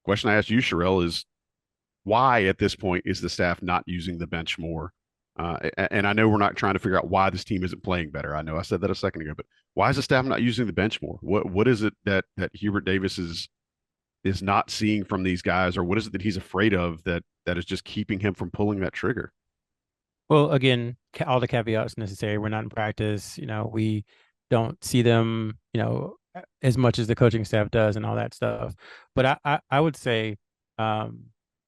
question I asked you, Sherrell, is why at this point is the staff not using the bench more? And I know we're not trying to figure out why this team isn't playing better. I know I said that a second ago, but why is the staff not using the bench more? What is it that Hubert Davis is not seeing from these guys, or what is it that he's afraid of that is just keeping him from pulling that trigger? Well, again, all the caveats necessary. We're not in practice. We don't see them, as much as the coaching staff does and all that stuff. But I would say, um,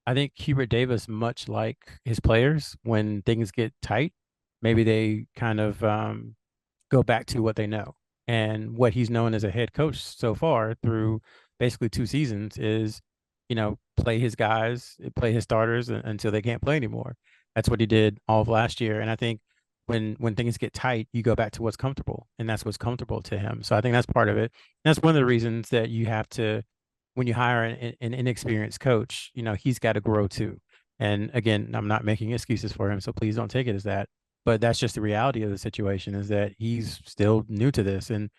I think Hubert Davis, much like his players, when things get tight, maybe they kind of go back to what they know. And what he's known as a head coach so far through basically 2 seasons is, play his guys, play his starters until they can't play anymore. That's what he did all of last year. And I think when things get tight, you go back to what's comfortable, and that's what's comfortable to him. So I think that's part of it. And that's one of the reasons that you have to, when you hire an inexperienced coach, he's got to grow too. And again, I'm not making excuses for him, so please don't take it as that. But that's just the reality of the situation is that he's still new to this. And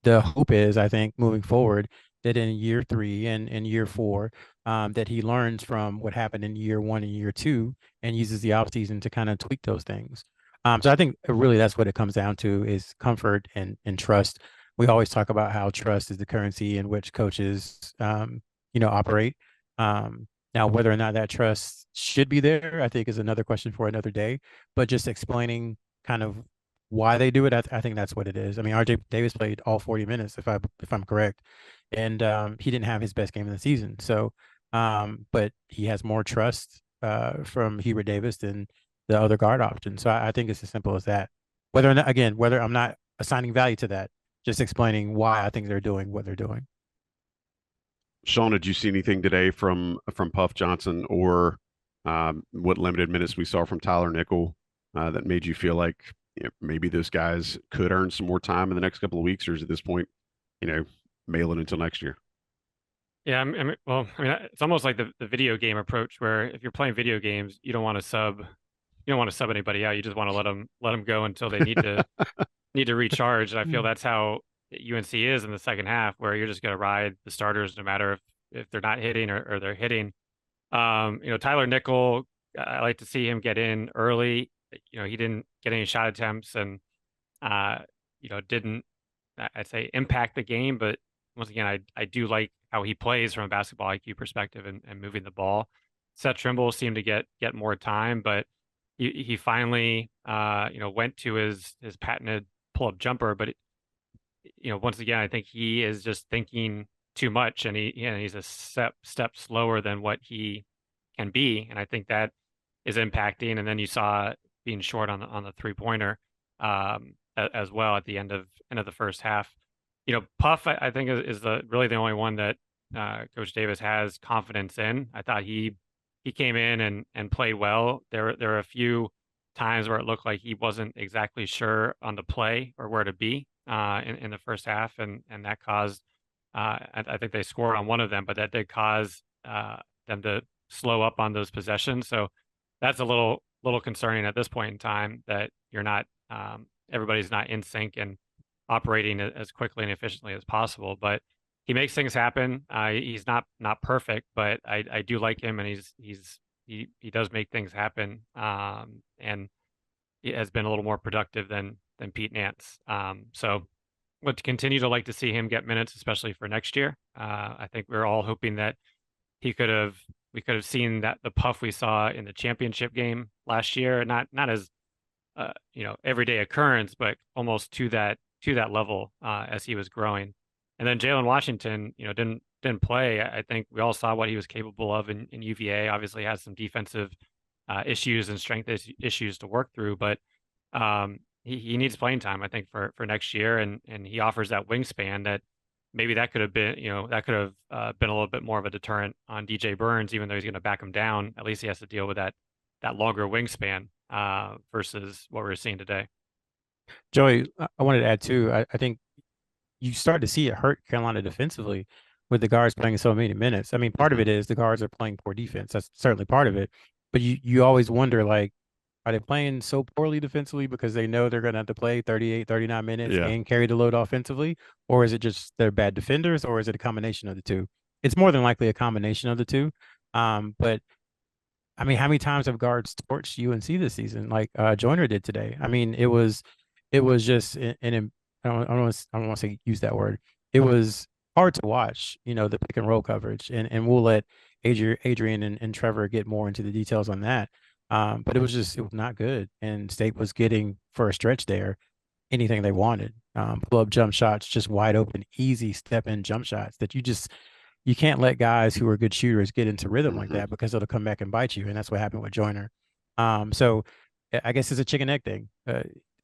the hope is, I think, moving forward, that in year three and in year four, that he learns from what happened in year one and year two and uses the off season to kind of tweak those things. So I think really that's what it comes down to is comfort and trust. We always talk about how trust is the currency in which coaches, operate. Now, whether or not that trust should be there, I think is another question for another day. But just explaining kind of why they do it, I think that's what it is. I mean, RJ Davis played all 40 minutes, if I'm correct, and he didn't have his best game of the season. So, but he has more trust from Hubert Davis than the other guard option. So I think it's as simple as that. Whether or not, again, whether I'm not assigning value to that, just explaining why I think they're doing what they're doing. Sean, did you see anything today from Puff Johnson or what limited minutes we saw from Tyler Nickel that made you feel like maybe those guys could earn some more time in the next couple of weeks, or is at this point, you know, mail it until next year? Yeah, it's almost like the video game approach where if you're playing video games, you don't want to sub anybody out. You just want to let them go until they need to recharge. And I feel Mm. that's how UNC is in the second half, where you're just going to ride the starters no matter if they're not hitting or they're hitting. Tyler Nickel, I like to see him get in early. He didn't get any shot attempts and uh, didn't I'd say impact the game, but once again, I do like how he plays from a basketball IQ perspective and moving the ball. Seth Trimble seemed to get more time, but he finally went to his patented pull up jumper. But once again, I think he is just thinking too much, and he's a step slower than what he can be, and I think that is impacting. And then you saw being short on the 3-pointer as well at the end of the first half. Puff, I think is the really the only one that Coach Davis has confidence in. I thought he came in and played well. There were a few times where it looked like he wasn't exactly sure on the play or where to be in the first half, and that caused I think they scored on one of them, but that did cause them to slow up on those possessions. So that's a little concerning at this point in time that you're not everybody's not in sync and operating as quickly and efficiently as possible. But he makes things happen. He's not perfect, but I do like him, and he does make things happen. And he has been a little more productive than Pete Nance. So would continue to like to see him get minutes, especially for next year. I think we're all hoping that he could have we could have seen that the puff we saw in the championship game last year, not as everyday occurrence, but almost to that level as he was growing. And then Jalen Washington, didn't play. I think we all saw what he was capable of in UVA. Obviously, has some defensive issues and strength issues to work through, but he needs playing time. I think for next year, and he offers that wingspan that maybe that could have been, that could have been a little bit more of a deterrent on DJ Burns, even though he's going to back him down. At least he has to deal with that longer wingspan versus what we're seeing today. Joey, I wanted to add too. I think you start to see it hurt Carolina defensively with the guards playing so many minutes. I mean, part of Hmm. it is the guards are playing poor defense. That's certainly part of it. But you always wonder, like, are they playing so poorly defensively because they know they're going to have to play 38, 39 minutes Yeah. and carry the load offensively? Or is it just they're bad defenders, or is it a combination of the two? it's more than likely a combination of the two. But I mean, how many times have guards torched UNC this season, like Joyner did today? I mean, it was just I don't want to say use that word. It was hard to watch, the pick and roll coverage, and we'll let Adrian and Trevor get more into the details on that. But it was not good, and State was getting for a stretch there anything they wanted. Pull up jump shots, just wide open, easy step in jump shots that you can't let guys who are good shooters get into rhythm like that because it'll come back and bite you. And that's what happened with Joyner. So I guess it's a chicken egg thing.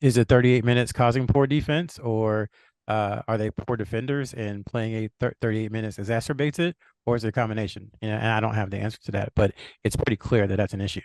Is it 38 minutes causing poor defense, or are they poor defenders and playing 38 minutes exacerbates it, or is it a combination? And I don't have the answer to that, but it's pretty clear that that's an issue.